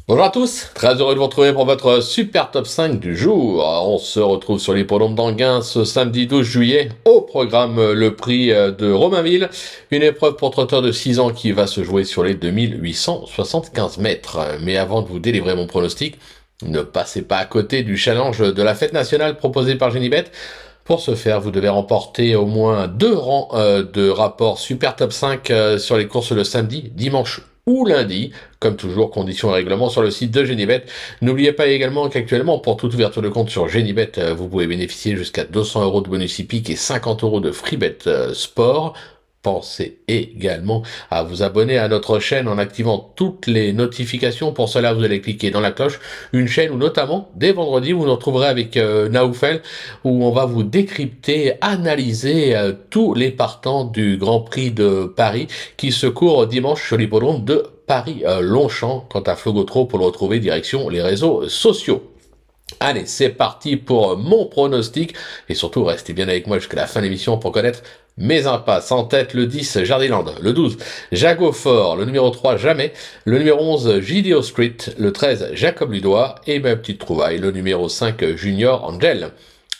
Bonjour à tous, très heureux de vous retrouver pour votre super top 5 du jour. On se retrouve sur l'hippodrome d'Anguin ce samedi 12 juillet. Au programme, le prix de Romainville, une épreuve pour trotteurs de 6 ans qui va se jouer sur les 2875 mètres. Mais avant de vous délivrer mon pronostic, ne passez pas à côté du challenge de la fête nationale proposé par Genibet. Pour ce faire, vous devez remporter au moins 2 rangs de rapport super top 5 sur les courses le samedi, dimanche ou lundi. Comme toujours, conditions et règlements sur le site de Genibet. N'oubliez pas également qu'actuellement, pour toute ouverture de compte sur Genibet, vous pouvez bénéficier jusqu'à 200 € de bonus hippique et 50 € de freebet sport. Pensez également à vous abonner à notre chaîne en activant toutes les notifications. Pour cela, vous allez cliquer dans la cloche. Une chaîne où notamment, dès vendredi, vous nous retrouverez avec Naoufel, où on va vous décrypter, analyser tous les partants du Grand Prix de Paris qui se court dimanche sur l'hippodrome de Paris-Longchamp. Quant à Flogotro, pour le retrouver, direction les réseaux sociaux. Allez, c'est parti pour mon pronostic. Et surtout, restez bien avec moi jusqu'à la fin de l'émission pour connaître mes impasses. En tête, le 10, Jardiland. Le 12, Jago Fort. Le numéro 3, Jamais. Le numéro 11, Gideon Street. Le 13, Jacob Ludois. Et ma petite trouvaille, le numéro 5, Junior Angel.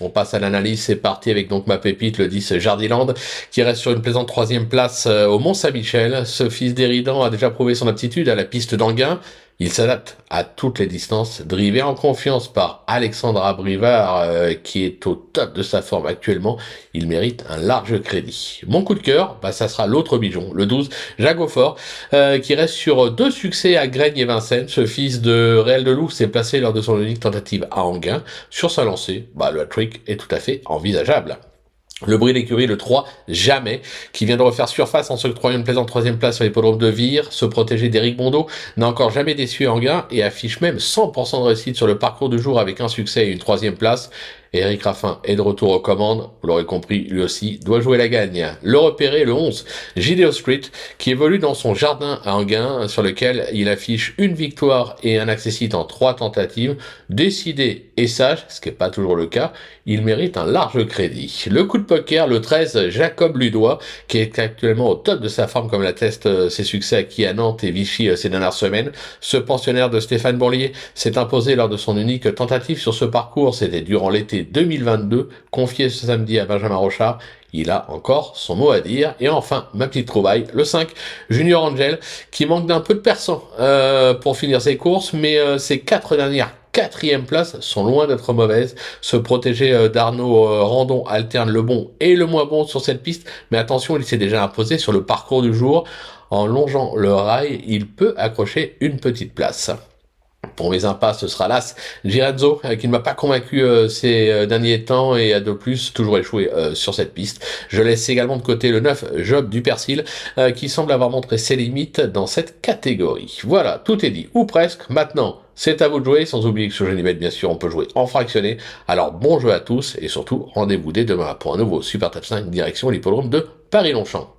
On passe à l'analyse, c'est parti avec donc ma pépite, le 10 Jardiland, qui reste sur une plaisante 3e place au Mont-Saint-Michel. Ce fils d'Éridan a déjà prouvé son aptitude à la piste d'Anguin. Il s'adapte à toutes les distances, drivé en confiance par Alexandra Brivard, qui est au top de sa forme actuellement. Il mérite un large crédit. Mon coup de cœur, ça sera l'autre bijon, le 12, Jagofort, qui reste sur 2 succès à Graigne et Vincennes. Ce fils de Réal de Loup s'est placé lors de son unique tentative à Anguin. Sur sa lancée, le hat-trick est tout à fait envisageable. Le bruit d'écurie, le 3, Jamais, qui vient de refaire surface en s'octroyant une plaisante 3e place sur l'hippodrome de Vire, se protéger d'Éric Bondeau, n'a encore jamais déçu à Anguin et affiche même 100% de réussite sur le parcours du jour avec un succès et une 3e place. Éric Raffin est de retour aux commandes, vous l'aurez compris, lui aussi doit jouer la gagne. Le repéré, le 11, Gideon Street, qui évolue dans son jardin à Anguin, sur lequel il affiche une victoire et un accessite en 3 tentatives. Décidé et sage, ce qui n'est pas toujours le cas, il mérite un large crédit. Le coup de poker, le 13, Jacob Ludois, qui est actuellement au top de sa forme comme l'attestent ses succès acquis à Nantes et Vichy ces dernières semaines. Ce pensionnaire de Stéphane Bourlier s'est imposé lors de son unique tentative sur ce parcours, c'était durant l'été 2022, confié ce samedi à Benjamin Rochard. Il a encore son mot à dire. Et enfin, ma petite trouvaille, le 5, Junior Angel, qui manque d'un peu de perçant pour finir ses courses, mais ses 4 dernières 4e places sont loin d'être mauvaises. Se protéger d'Arnaud Randon alterne le bon et le moins bon sur cette piste, mais attention, il s'est déjà imposé sur le parcours du jour. En longeant le rail, il peut accrocher une petite place. Pour mes impasses, ce sera l'As Giranzo, qui ne m'a pas convaincu ces derniers temps et a de plus toujours échoué sur cette piste. Je laisse également de côté le 9, Job du Persil, qui semble avoir montré ses limites dans cette catégorie. Voilà, tout est dit, ou presque. Maintenant, c'est à vous de jouer, sans oublier que sur Genibet, bien sûr, on peut jouer en fractionné. Alors, bon jeu à tous, et surtout, rendez-vous dès demain pour un nouveau Super Top 5 direction l'hippodrome de Paris-Longchamp.